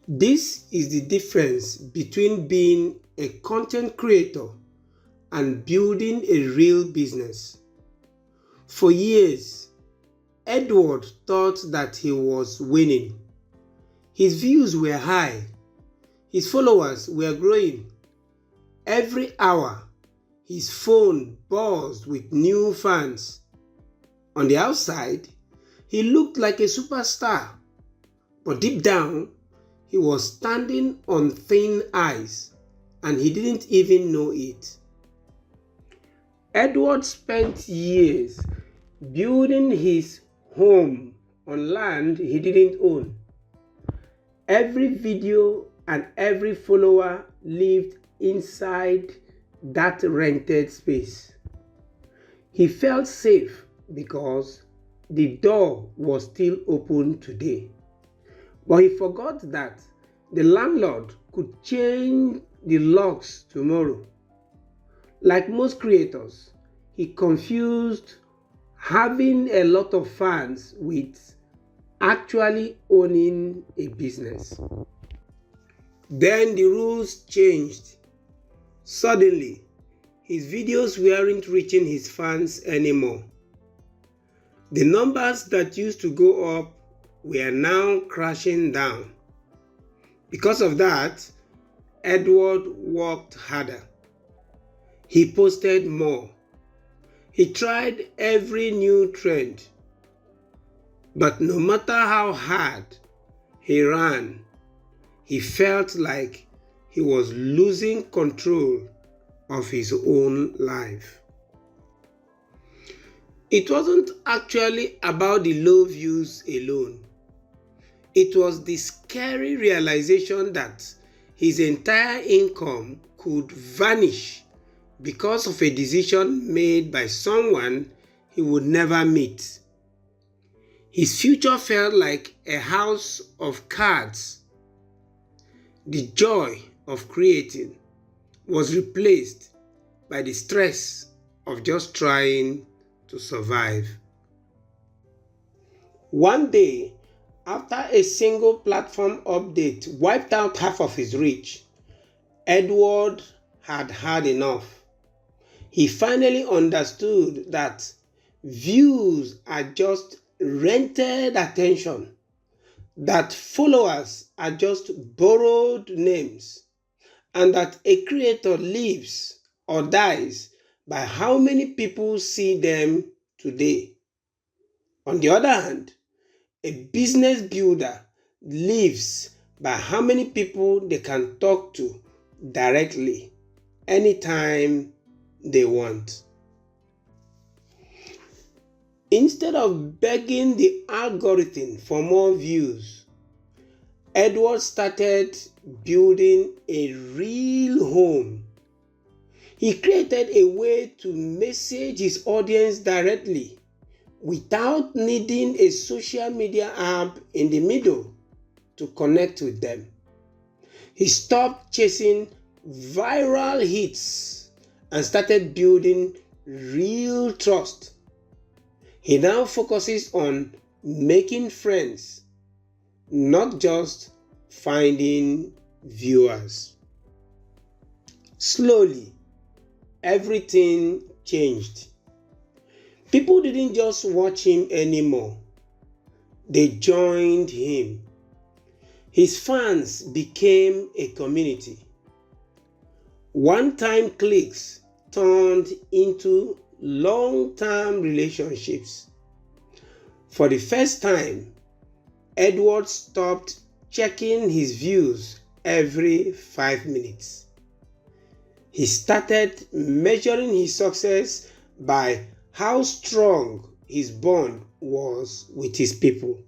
This is the difference between being a content creator and building a real business. For years, Edward thought that he was winning. His views were high, his followers were growing. Every hour, his phone buzzed with new fans. On the outside, he looked like a superstar, but deep down, he was standing on thin ice and he didn't even know it. Edward spent years building his home on land he didn't own. Every video and every follower lived inside that rented space. He felt safe because the door was still open today. But he forgot that the landlord could change the locks tomorrow. Like most creators, he confused having a lot of fans with actually owning a business. Then the rules changed. Suddenly, his videos weren't reaching his fans anymore. The numbers that used to go up were now crashing down. Because of that, Edward worked harder. He posted more. He tried every new trend. But no matter how hard he ran, he felt like he was losing control of his own life. It wasn't actually about the low views alone. It was the scary realization that his entire income could vanish because of a decision made by someone he would never meet. His future felt like a house of cards. The joy of creating was replaced by the stress of just trying to survive. One day, after a single platform update wiped out half of his reach, Edward had had enough. He finally understood that views are just rented attention, that followers are just borrowed names, and that a creator lives or dies by how many people see them today. On the other hand, a business builder lives by how many people they can talk to directly anytime they want. Instead of begging the algorithm for more views, Edward started building a real home. He created a way to message his audience directly without needing a social media app in the middle to connect with them. He stopped chasing viral hits and started building real trust. He now focuses on making friends, not just finding viewers. Slowly, everything changed. People didn't just watch him anymore, they joined him. His fans became a community. One-time clicks turned into long-term relationships. For the first time, Edward stopped checking his views every 5 minutes. He started measuring his success by how strong his bond was with his people.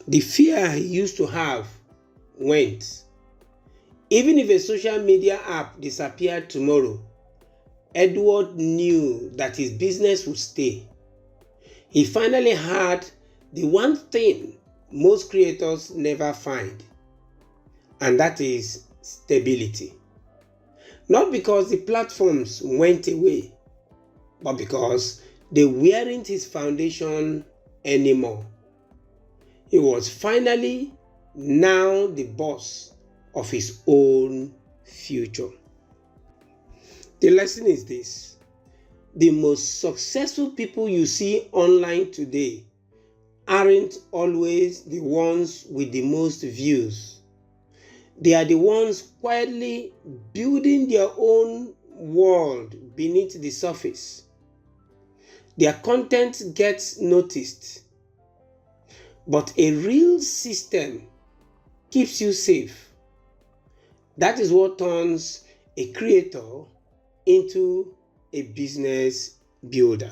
The fear he used to have went. Even if a social media app disappeared tomorrow, Edward knew that his business would stay. He finally had the one thing most creators never find, and that is stability. Not because the platforms went away, but because they weren't his foundation anymore. He was finally now the boss of his own future. The lesson is this: the most successful people you see online today aren't always the ones with the most views. They are the ones quietly building their own world beneath the surface. Their content gets noticed, but a real system keeps you safe. That is what turns a creator into a business builder.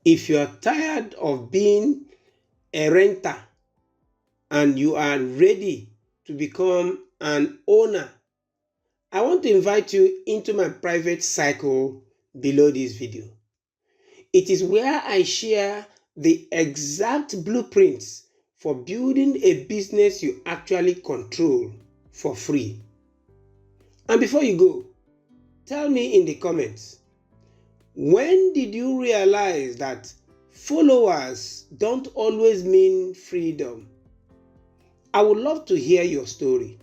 If you are tired of being a renter and you are ready to become an owner, I want to invite you into my private cycle below this video. It is where I share the exact blueprints for building a business you actually control for free. And before you go, tell me in the comments, when did you realize that followers don't always mean freedom? I would love to hear your story.